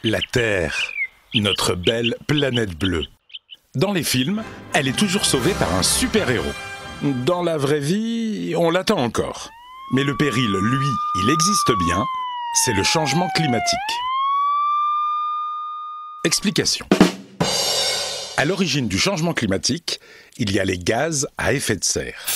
La Terre, notre belle planète bleue. Dans les films, elle est toujours sauvée par un super-héros. Dans la vraie vie, on l'attend encore. Mais le péril, lui, il existe bien, c'est le changement climatique. Explication. À l'origine du changement climatique, il y a les gaz à effet de serre.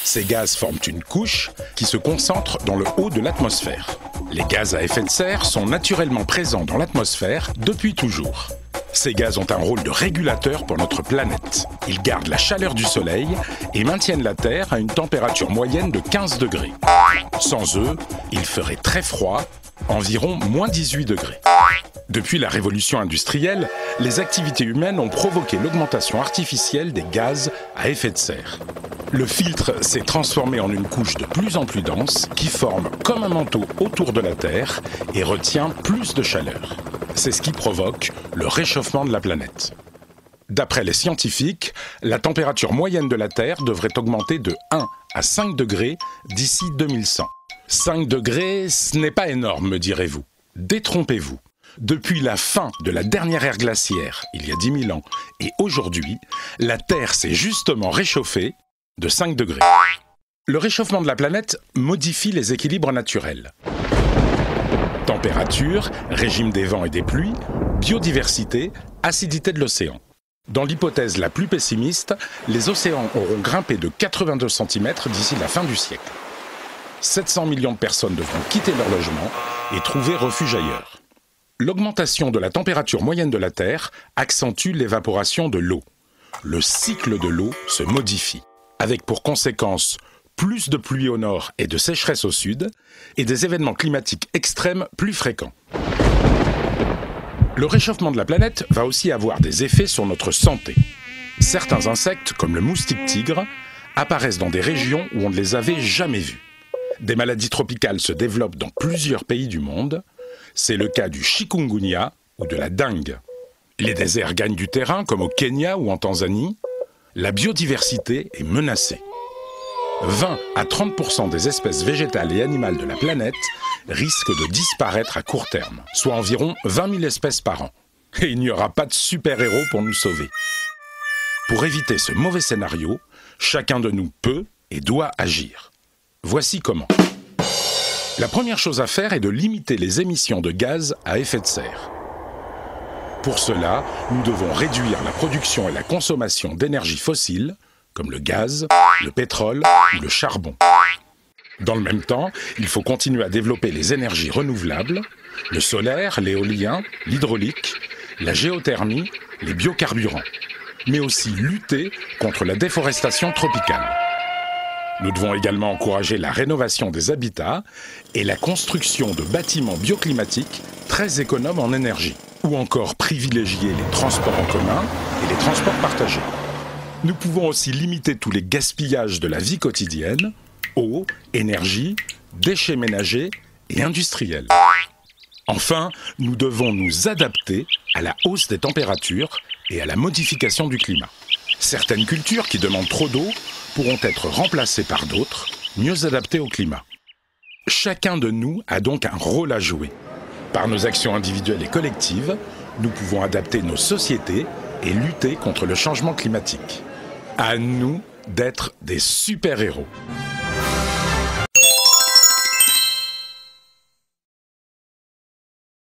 Ces gaz forment une couche qui se concentre dans le haut de l'atmosphère. Les gaz à effet de serre sont naturellement présents dans l'atmosphère depuis toujours. Ces gaz ont un rôle de régulateur pour notre planète. Ils gardent la chaleur du soleil et maintiennent la Terre à une température moyenne de 15 degrés. Sans eux, il ferait très froid, environ moins 18 degrés. Depuis la révolution industrielle, les activités humaines ont provoqué l'augmentation artificielle des gaz à effet de serre. Le filtre s'est transformé en une couche de plus en plus dense qui forme comme un manteau autour de la Terre et retient plus de chaleur. C'est ce qui provoque le réchauffement de la planète. D'après les scientifiques, la température moyenne de la Terre devrait augmenter de 1 à 5 degrés d'ici 2100. 5 degrés, ce n'est pas énorme, me direz-vous. Détrompez-vous. Depuis la fin de la dernière ère glaciaire, il y a 10 000 ans, et aujourd'hui, la Terre s'est justement réchauffée de 5 degrés. Le réchauffement de la planète modifie les équilibres naturels. Température, régime des vents et des pluies, biodiversité, acidité de l'océan. Dans l'hypothèse la plus pessimiste, les océans auront grimpé de 82 cm d'ici la fin du siècle. 700 millions de personnes devront quitter leur logement et trouver refuge ailleurs. L'augmentation de la température moyenne de la Terre accentue l'évaporation de l'eau. Le cycle de l'eau se modifie, avec pour conséquence plus de pluie au nord et de sécheresse au sud, et des événements climatiques extrêmes plus fréquents. Le réchauffement de la planète va aussi avoir des effets sur notre santé. Certains insectes, comme le moustique tigre, apparaissent dans des régions où on ne les avait jamais vus. Des maladies tropicales se développent dans plusieurs pays du monde. C'est le cas du chikungunya ou de la dengue. Les déserts gagnent du terrain, comme au Kenya ou en Tanzanie. La biodiversité est menacée. 20 à 30% des espèces végétales et animales de la planète risquent de disparaître à court terme, soit environ 20 000 espèces par an. Et il n'y aura pas de super-héros pour nous sauver. Pour éviter ce mauvais scénario, chacun de nous peut et doit agir. Voici comment. La première chose à faire est de limiter les émissions de gaz à effet de serre. Pour cela, nous devons réduire la production et la consommation d'énergie fossile, comme le gaz, le pétrole ou le charbon. Dans le même temps, il faut continuer à développer les énergies renouvelables, le solaire, l'éolien, l'hydraulique, la géothermie, les biocarburants, mais aussi lutter contre la déforestation tropicale. Nous devons également encourager la rénovation des habitats et la construction de bâtiments bioclimatiques très économes en énergie, ou encore privilégier les transports en commun et les transports partagés. Nous pouvons aussi limiter tous les gaspillages de la vie quotidienne, eau, énergie, déchets ménagers et industriels. Enfin, nous devons nous adapter à la hausse des températures et à la modification du climat. Certaines cultures qui demandent trop d'eau pourront être remplacées par d'autres, mieux adaptées au climat. Chacun de nous a donc un rôle à jouer. Par nos actions individuelles et collectives, nous pouvons adapter nos sociétés et lutter contre le changement climatique. À nous d'être des super-héros.